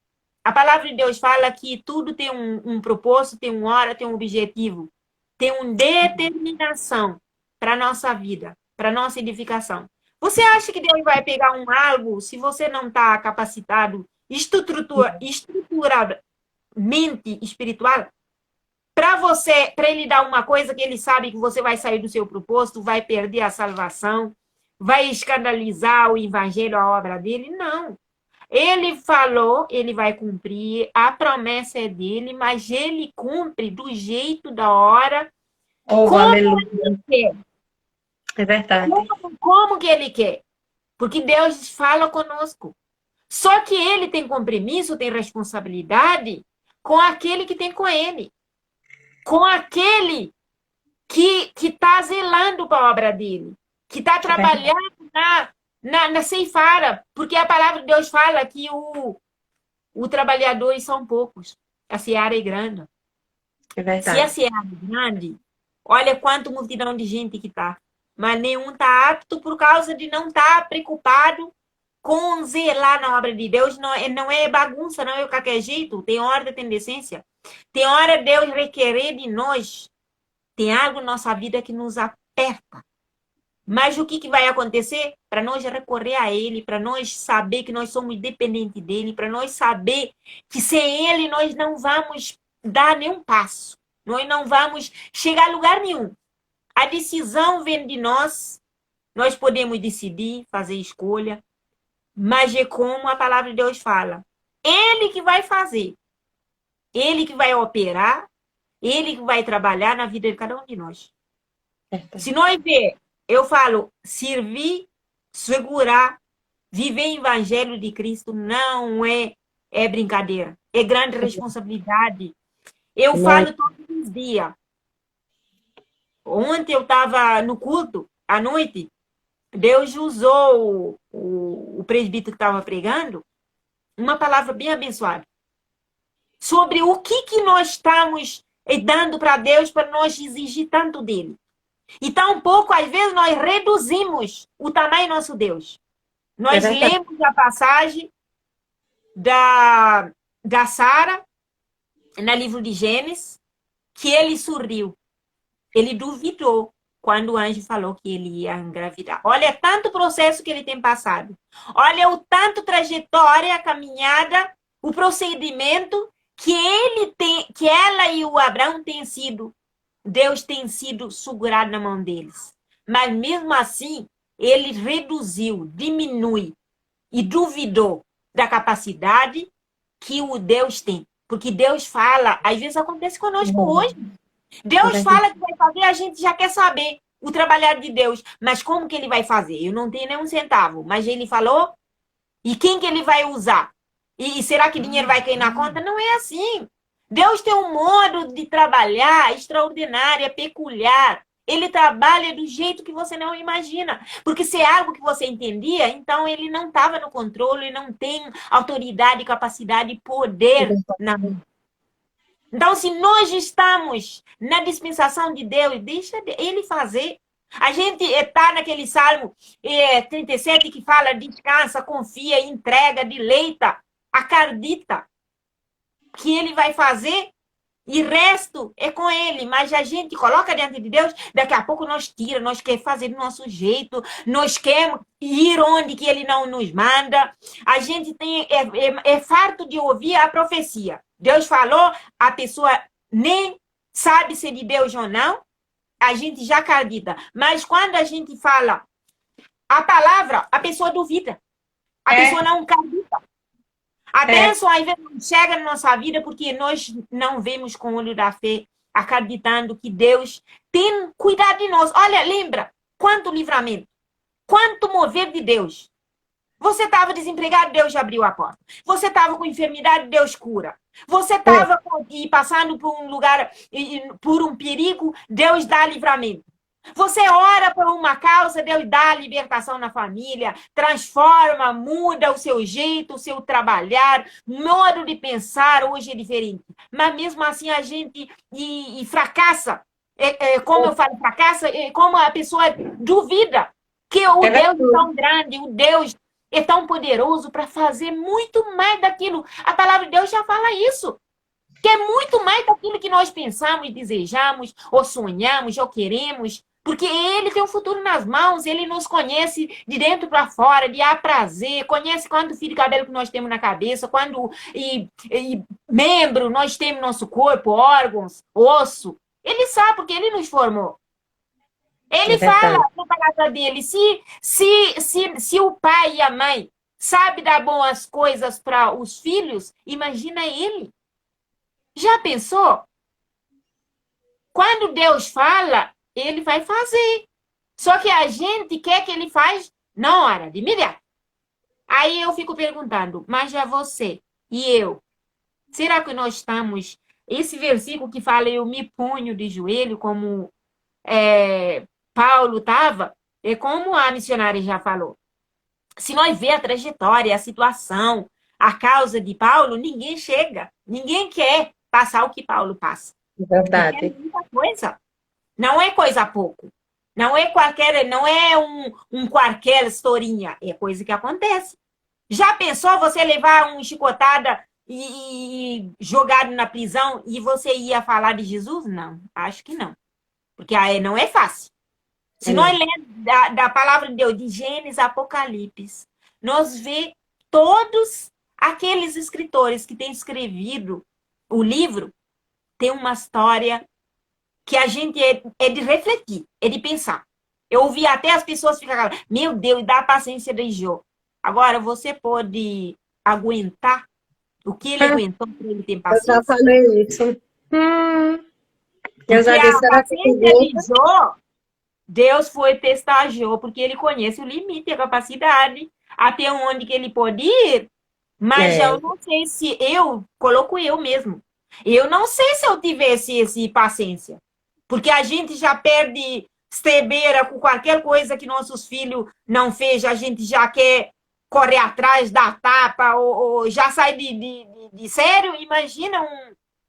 A palavra de Deus fala que tudo tem um propósito, tem uma hora, tem um objetivo. Tem uma determinação para a nossa vida, para a nossa edificação. Você acha que Deus vai pegar algo se você não está capacitado, estruturadamente espiritual? Para ele dar uma coisa que ele sabe que você vai sair do seu propósito, vai perder a salvação, vai escandalizar o evangelho, a obra dele? Não. Ele falou, ele vai cumprir, a promessa é dele, mas ele cumpre do jeito, da hora, como ele quer. É verdade. Como que ele quer? Porque Deus fala conosco. Só que ele tem compromisso, tem responsabilidade com aquele que tem com ele. Com aquele que está zelando para a obra dele. Que está trabalhando na ceifara, porque a palavra de Deus fala que o trabalhadores são poucos, a seara é grande. É verdade. Se a seara é grande, olha quanto multidão de gente que está, mas nenhum está apto por causa de não estar preocupado com zelar na obra de Deus. Não é bagunça, não é qualquer jeito, tem ordem, tem decência. Tem hora Deus requerer de nós, tem algo na nossa vida que nos aperta. Mas o que vai acontecer? Para nós recorrer a Ele, para nós saber que nós somos dependentes dEle, para nós saber que sem Ele nós não vamos dar nenhum passo. Nós não vamos chegar a lugar nenhum. A decisão vem de nós. Nós podemos decidir, fazer escolha. Mas é como a palavra de Deus fala. Ele que vai fazer. Ele que vai operar. Ele que vai trabalhar na vida de cada um de nós. Se nós ver, eu falo, servir, segurar, viver o evangelho de Cristo não é brincadeira. É grande responsabilidade. Eu falo todos os dias. Ontem eu estava no culto, à noite, Deus usou o presbítero que estava pregando uma palavra bem abençoada sobre o que nós estamos dando para Deus para nós exigir tanto dele. E tão pouco, às vezes, nós reduzimos o tamanho do nosso Deus. Nós lemos a passagem da Sara, no livro de Gênesis, que ele sorriu. Ele duvidou quando o anjo falou que ele ia engravidar. Olha tanto processo que ele tem passado. Olha o tanto trajetória, a caminhada, o procedimento que ele tem, que ela e o Abraão têm sido. Deus tem sido segurado na mão deles. Mas mesmo assim, ele reduziu, diminui e duvidou da capacidade que o Deus tem. Porque Deus fala, às vezes acontece conosco hoje. Deus fala que vai fazer, a gente já quer saber o trabalhar de Deus. Mas como que ele vai fazer? Eu não tenho nem um centavo. Mas ele falou, e quem que ele vai usar? E será que dinheiro vai cair na conta? Não é assim. Deus tem um modo de trabalhar extraordinário, é peculiar. Ele trabalha do jeito que você não imagina. Porque se é algo que você entendia, então ele não estava no controle, ele não tem autoridade, capacidade e poder na mão. Então, se nós estamos na dispensação de Deus, deixa ele fazer. A gente está naquele Salmo 37 que fala, descansa, confia, entrega, deleita, acredita que ele vai fazer e resto é com ele. Mas a gente coloca diante de Deus, daqui a pouco nós tira, nós queremos fazer do nosso jeito, nós queremos ir onde que ele não nos manda. A gente é farto de ouvir a profecia. Deus falou, a pessoa nem sabe se é de Deus ou não, a gente já acredita. Mas quando a gente fala a palavra, a pessoa duvida. A pessoa não acredita. A bênção às vezes não chega na nossa vida porque nós não vemos com o olho da fé, acreditando que Deus tem cuidado de nós. Olha, lembra, quanto livramento, quanto mover de Deus. Você estava desempregado, Deus abriu a porta. Você estava com enfermidade, Deus cura. Você estava passando por um lugar, por um perigo, Deus dá livramento. Você ora por uma causa, Deus dá libertação na família, transforma, muda o seu jeito, o seu trabalhar, modo de pensar hoje é diferente. Mas mesmo assim a gente fracassa. Como eu falo, fracassa, como a pessoa duvida que o Deus é tão grande, o Deus é tão poderoso para fazer muito mais daquilo. A palavra de Deus já fala isso. Que é muito mais daquilo que nós pensamos, desejamos, ou sonhamos, ou queremos. Porque ele tem o futuro nas mãos, ele nos conhece de dentro para fora, de a prazer, conhece quanto fio de cabelo que nós temos na cabeça, quando membro nós temos no nosso corpo, órgãos, osso. Ele sabe porque ele nos formou. Ele fala na palavra dele, se o pai e a mãe sabem dar boas coisas para os filhos, imagina ele. Já pensou? Quando Deus fala, ele vai fazer. Só que a gente quer que ele faz na hora, de imediato. Aí eu fico perguntando, mas já você e eu, será que nós estamos... Esse versículo que fala, eu me ponho de joelho, como Paulo estava, é como a missionária já falou. Se nós vê a trajetória, a situação, a causa de Paulo, ninguém chega. Ninguém quer passar o que Paulo passa. Verdade. É muita coisa. Não é coisa pouco. Não é qualquer historinha. É coisa que acontece. Já pensou você levar uma chicotada e jogado na prisão e você ia falar de Jesus? Não, acho que não. Porque aí não é fácil. Se nós lemos da palavra de Deus, de Gênesis a Apocalipse, nós vê todos aqueles escritores que têm escrevido o livro, tem uma história que a gente é de refletir, é de pensar. Eu ouvi até as pessoas ficarem, meu Deus, dá a paciência de Jó. Agora, você pode aguentar o que ele aguentou para ele ter Eu já paciência? falei isso. Eu Porque já a disse, será que paciência de Jó, Deus foi testar Jó, porque ele conhece o limite, a capacidade, até onde que ele pode ir. Mas é, eu não sei se coloco eu mesmo. Eu não sei se eu tivesse esse paciência. Porque a gente já perde estebeira com qualquer coisa que nossos filhos não fez, a gente já quer correr atrás, dar tapa, ou já sai de sério. Imagina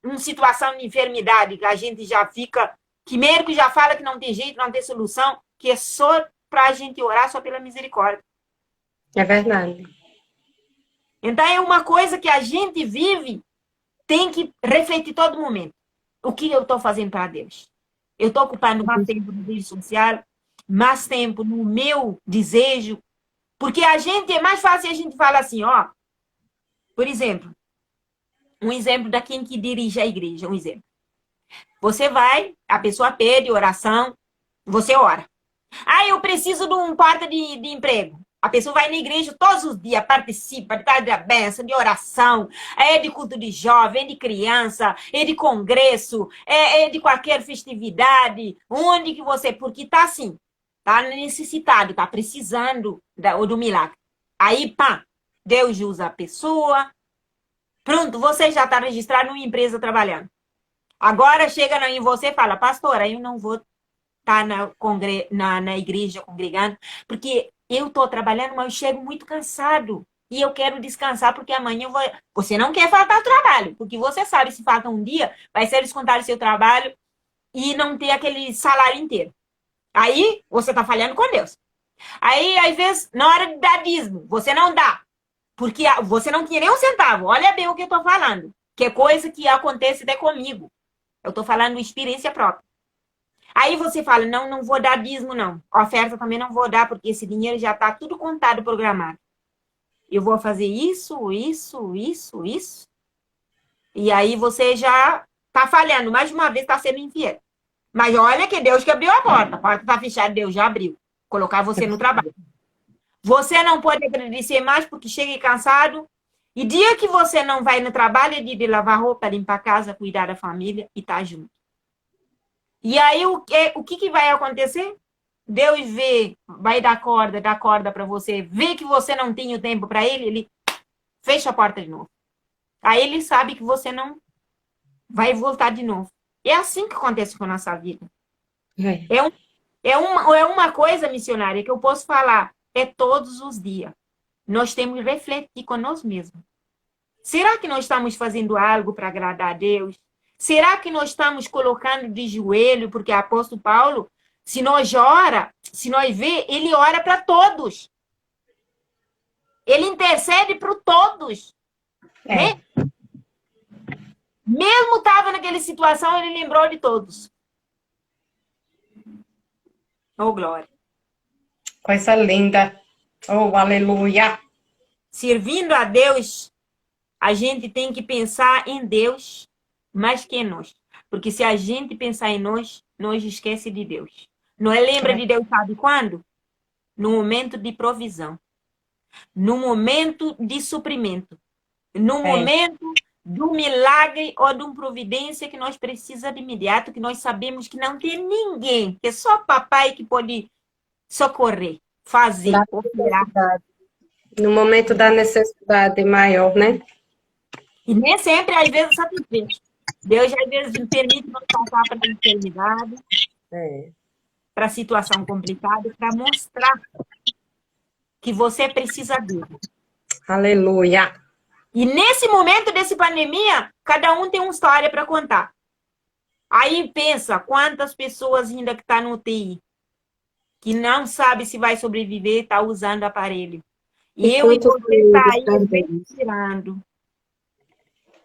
uma situação de enfermidade que a gente já fica, que médico já fala que não tem jeito, não tem solução, que é só para a gente orar só pela misericórdia. é verdade. Então é uma coisa que a gente vive, tem que refletir todo momento. O que eu estou fazendo para Deus? Eu estou ocupando mais tempo no vídeo social, mais tempo no meu desejo, porque a gente, é mais fácil a gente falar assim, ó, por exemplo, um exemplo da quem que dirige a igreja, um exemplo. Você vai, a pessoa pede oração, você ora. Ah, eu preciso de um porta de emprego. A pessoa vai na igreja todos os dias, participa de tarde da benção, de oração, é de culto de jovem, é de criança, é de congresso, é de qualquer festividade, onde que você... Porque tá assim, tá necessitado, tá precisando do milagre. Aí, pá, Deus usa a pessoa, pronto, você já está registrado numa empresa trabalhando. Agora chega em você e fala, pastora, eu não vou estar na igreja congregando, porque eu estou trabalhando, mas eu chego muito cansado. E eu quero descansar, porque amanhã eu vou... Você não quer faltar ao trabalho, porque você sabe, se falta um dia, vai ser descontado o seu trabalho e não ter aquele salário inteiro. Aí, você está falhando com Deus. Aí, às vezes, na hora de dar dízimo, você não dá, porque você não tinha nem um centavo. Olha bem o que eu estou falando, que é coisa que acontece até comigo. Eu estou falando de experiência própria. Aí você fala, não, não vou dar dízimo, não. Oferta também não vou dar, porque esse dinheiro já está tudo contado, programado. Eu vou fazer isso, isso, isso, isso. E aí você já está falhando. Mais uma vez está sendo infiel. Mas olha que Deus que abriu a porta. A porta está fechada, Deus já abriu. Colocar você no trabalho. Você não pode agradecer mais porque chega cansado. E dia que você não vai no trabalho, é dia de lavar roupa, limpar a casa, cuidar da família e estar junto. E aí, o que vai acontecer? Deus vai dar corda para você, vê que você não tem o tempo para ele fecha a porta de novo. Aí ele sabe que você não vai voltar de novo. É assim que acontece com a nossa vida. É uma coisa, missionária, que eu posso falar, é todos os dias. Nós temos que refletir com nós mesmos. Será que nós estamos fazendo algo para agradar a Deus? Será que nós estamos colocando de joelho? Porque o apóstolo Paulo, se nós vê, ele ora para todos. Ele intercede para todos. Né? Mesmo estava naquela situação, ele lembrou de todos. Oh, glória. Coisa linda. Oh, aleluia. Servindo a Deus, a gente tem que pensar em Deus mais que em nós. Porque se a gente pensar em nós, nós esquece de Deus. Não lembra de Deus, sabe quando? No momento de provisão. No momento de suprimento. No momento do milagre ou de uma providência que nós precisamos de imediato, que nós sabemos que não tem ninguém, que é só papai que pode socorrer, fazer, operar. No momento da necessidade maior, né? E nem sempre, às vezes, satisfeito. Deus, às vezes, permite nós passar para a enfermidade, para a situação complicada, para mostrar que você precisa dele. Aleluia. E nesse momento dessa pandemia, cada um tem uma história para contar. Aí pensa, quantas pessoas ainda que estão no UTI, que não sabe se vai sobreviver, está usando aparelho. E eu e você está aí respirando.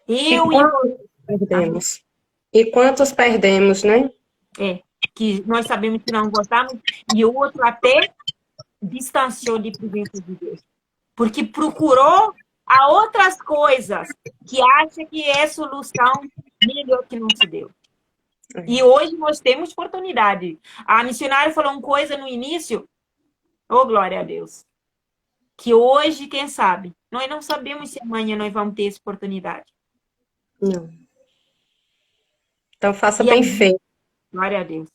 E Eu e quantos perdemos? E quantos perdemos, né? que nós sabemos que não gostamos, e o outro até distanciou de presença de Deus. Porque procurou a outras coisas que acha que é solução melhor que nosso Deus. E hoje nós temos oportunidade. A missionária falou uma coisa no início, oh, glória a Deus, que hoje, quem sabe, nós não sabemos se amanhã nós vamos ter essa oportunidade. Não. Então, faça E bem aí, feito. glória a Deus.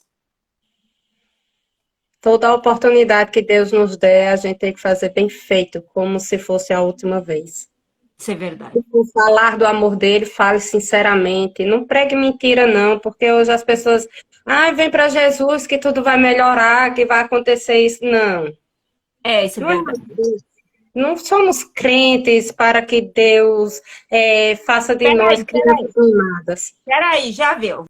Toda a oportunidade que Deus nos der, a gente tem que fazer bem feito, como se fosse a última vez. Isso é verdade. Se falar do amor dele, fale sinceramente. Não pregue mentira, não, porque hoje as pessoas. Vem para Jesus que tudo vai melhorar, que vai acontecer isso. Não. Isso é Não é verdade. Não somos crentes para que Deus faça de nós crianças mimadas. Peraí, já viu.